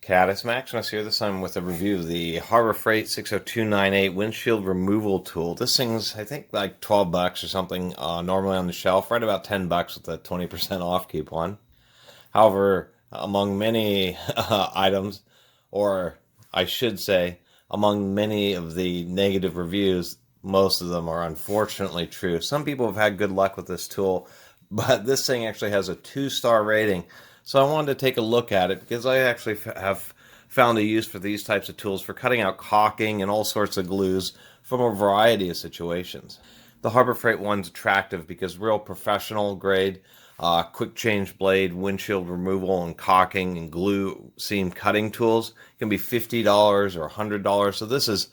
Cat. It's Maximus here. This time with a review of the Harbor Freight 60298 windshield removal tool. This thing's, I think, like 12 bucks or something normally on the shelf, right about 10 bucks with a 20% off coupon. However, among many items, or I should say, among many of the negative reviews, most of them are unfortunately true. Some people have had good luck with this tool, but this thing actually has a 2-star rating. So I wanted to take a look at it because I actually have found a use for these types of tools for cutting out caulking and all sorts of glues from a variety of situations. The Harbor Freight one's attractive because real professional grade, quick change blade, windshield removal and caulking and glue seam cutting tools can be $50 or $100. So this is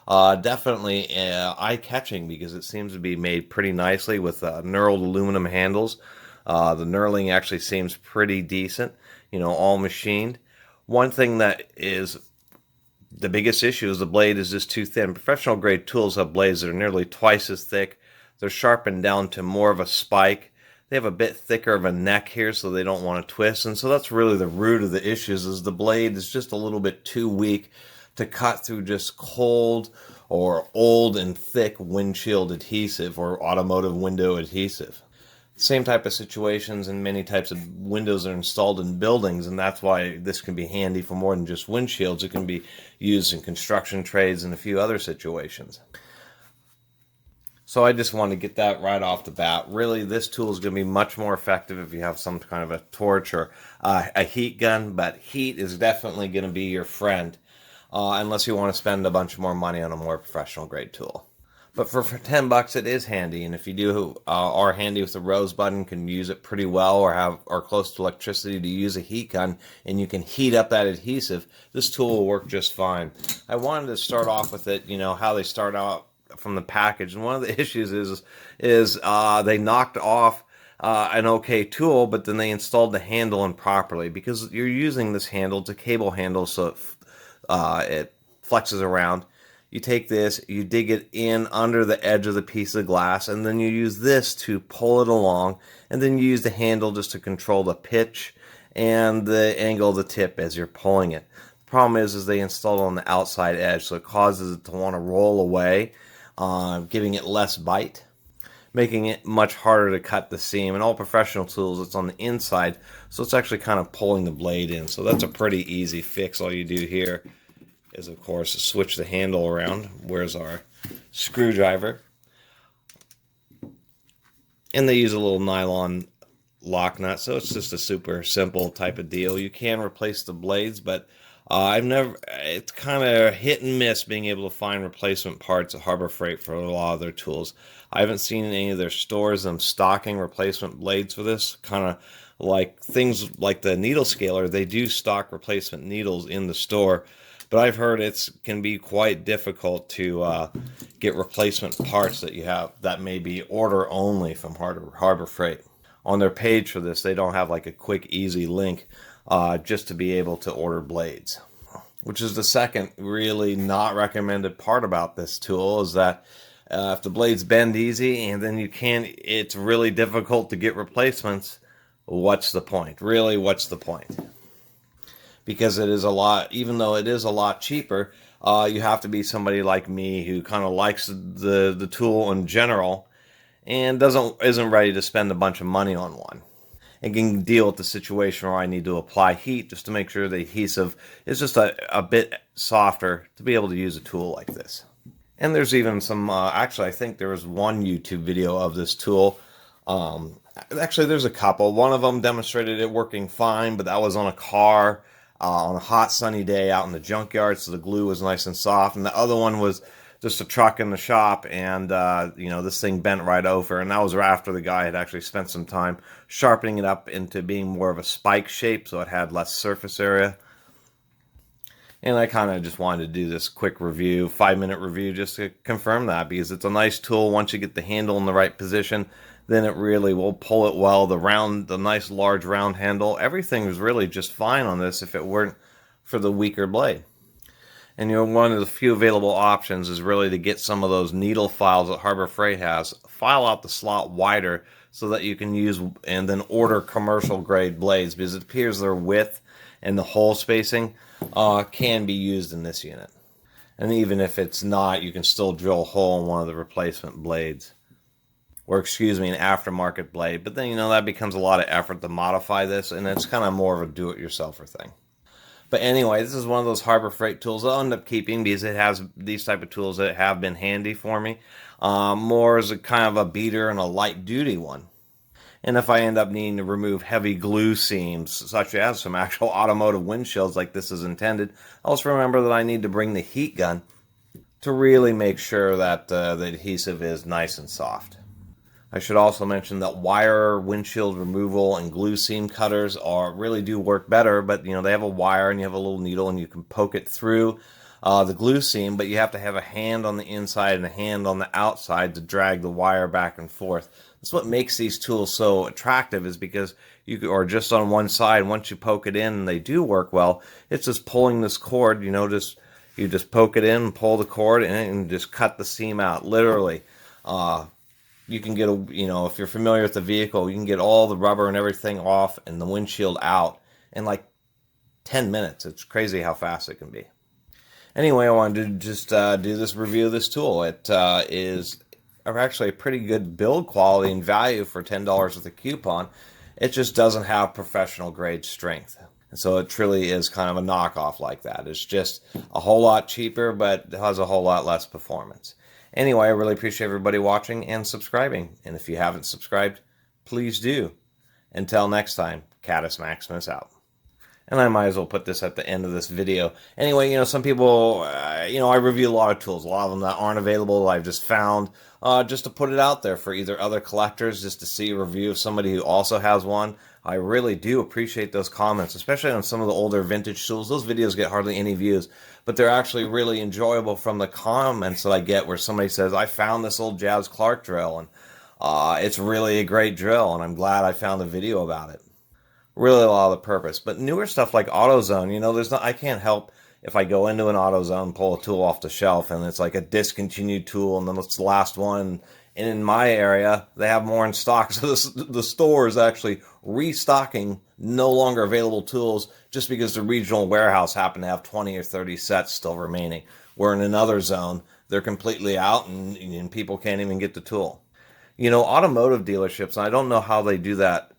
definitely eye-catching because it seems to be made pretty nicely with knurled aluminum handles. The knurling actually seems pretty decent, all machined. One thing that is the biggest issue is the blade is just too thin. Professional grade tools have blades that are nearly twice as thick. They're sharpened down to more of a spike. They have a bit thicker of a neck here so they don't want to twist. And so that's really the root of the issues, is the blade is just a little bit too weak to cut through just cold or old and thick windshield adhesive or automotive window adhesive. Same type of situations and many types of windows are installed in buildings, and that's why this can be handy for more than just windshields. It can be used in construction trades and a few other situations. So I just want to get that right off the bat. Really, this tool is going to be much more effective if you have some kind of a torch or a heat gun, but heat is definitely going to be your friend unless you want to spend a bunch more money on a more professional grade tool. But for 10 bucks, it is handy, and if you do are handy with the rose button, can use it pretty well, or are close to electricity to use a heat gun, and you can heat up that adhesive, this tool will work just fine. I wanted to start off with it, how they start out from the package, and one of the issues is they knocked off an okay tool, but then they installed the handle improperly because you're using this handle. It's a cable handle, so it flexes around. You take this, you dig it in under the edge of the piece of glass, and then you use this to pull it along, and then you use the handle just to control the pitch and the angle of the tip as you're pulling it. The problem is they installed it on the outside edge, so it causes it to want to roll away, giving it less bite, making it much harder to cut the seam. And all professional tools, it's on the inside, so it's actually kind of pulling the blade in. So that's a pretty easy fix. All you do here is, of course, switch the handle around. Where's our screwdriver? And they use a little nylon lock nut, so it's just a super simple type of deal. You can replace the blades, but it's kind of hit and miss being able to find replacement parts at Harbor Freight for a lot of their tools. I haven't seen in any of their stores them stocking replacement blades for this. Kind of like things like the needle scaler, they do stock replacement needles in the store, but I've heard it can be quite difficult to get replacement parts that may be order only from Harbor Freight. On their page for this, they don't have like a quick, easy link just to be able to order blades. Which is the second really not recommended part about this tool, is that if the blades bend easy and then it's really difficult to get replacements, what's the point? Really, what's the point? Because it is even though it is a lot cheaper, you have to be somebody like me who kind of likes the tool in general and isn't ready to spend a bunch of money on one, and can deal with the situation where I need to apply heat just to make sure the adhesive is just a bit softer to be able to use a tool like this. And there's even some, actually I think there was one YouTube video of this tool. Actually there's a couple. One of them demonstrated it working fine, but that was on a car on a hot sunny day out in the junkyard, so the glue was nice and soft. And the other one was just a truck in the shop, and this thing bent right over, and that was after the guy had actually spent some time sharpening it up into being more of a spike shape, so it had less surface area. And I kind of just wanted to do this quick review, 5-minute review, just to confirm that, because it's a nice tool. Once you get the handle in the right position, then it really will pull it well. The nice large round handle, everything was really just fine on this if it weren't for the weaker blade. And one of the few available options is really to get some of those needle files that Harbor Freight has, file out the slot wider so that you can use and then order commercial grade blades, because it appears their width and the hole spacing can be used in this unit. And even if it's not, you can still drill a hole in one of the replacement blades. Or excuse me, an aftermarket blade. But then, that becomes a lot of effort to modify this, and it's kind of more of a do-it-yourselfer thing. But anyway, this is one of those Harbor Freight tools I'll end up keeping, because it has these type of tools that have been handy for me. More as a kind of a beater and a light-duty one. And if I end up needing to remove heavy glue seams, such as some actual automotive windshields like this is intended, I'll just remember that I need to bring the heat gun to really make sure that the adhesive is nice and soft. I should also mention that wire windshield removal and glue seam cutters really do work better, but they have a wire and you have a little needle and you can poke it through the glue seam, but you have to have a hand on the inside and a hand on the outside to drag the wire back and forth. That's what makes these tools so attractive, is because or just on one side, once you poke it in and they do work well, it's just pulling this cord, you just poke it in and pull the cord and just cut the seam out, literally. You can get if you're familiar with the vehicle, you can get all the rubber and everything off and the windshield out in like 10 minutes. It's crazy how fast it can be. Anyway, I wanted to just do this review of this tool. It is actually a pretty good build quality and value for $10 with a coupon. It just doesn't have professional grade strength. And so it truly is kind of a knockoff like that. It's just a whole lot cheaper, but it has a whole lot less performance. Anyway, I really appreciate everybody watching and subscribing. And if you haven't subscribed, please do. Until next time, Catus Maximus out. And I might as well put this at the end of this video. Anyway, some people, I review a lot of tools. A lot of them that aren't available, I've just found, just to put it out there for either other collectors, just to see a review of somebody who also has one. I really do appreciate those comments, especially on some of the older vintage tools. Those videos get hardly any views, but they're actually really enjoyable from the comments that I get where somebody says, I found this old Jazz Clark drill, and it's really a great drill, and I'm glad I found a video about it. Really a lot of the purpose. But newer stuff like AutoZone, I can't help if I go into an AutoZone, pull a tool off the shelf, and it's like a discontinued tool, and then it's the last one. And in my area, they have more in stock. So the store is actually restocking no longer available tools just because the regional warehouse happened to have 20 or 30 sets still remaining. Where in another zone, they're completely out and people can't even get the tool. Automotive dealerships, and I don't know how they do that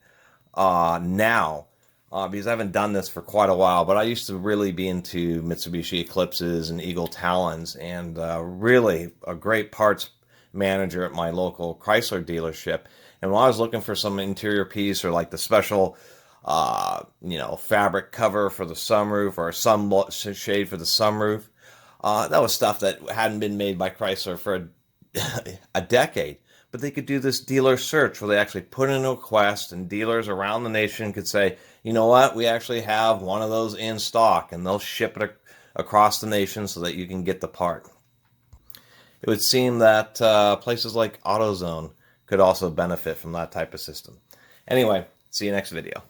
now, because I haven't done this for quite a while, but I used to really be into Mitsubishi Eclipses and Eagle Talons, and really a great parts manager at my local Chrysler dealership. And when I was looking for some interior piece or like the special fabric cover for the sunroof or a sun shade for the sunroof, that was stuff that hadn't been made by Chrysler for a decade. But they could do this dealer search where they actually put in a request, and dealers around the nation could say, you know what, we actually have one of those in stock, and they'll ship it across the nation so that you can get the part. It would seem that places like AutoZone could also benefit from that type of system. Anyway, see you next video.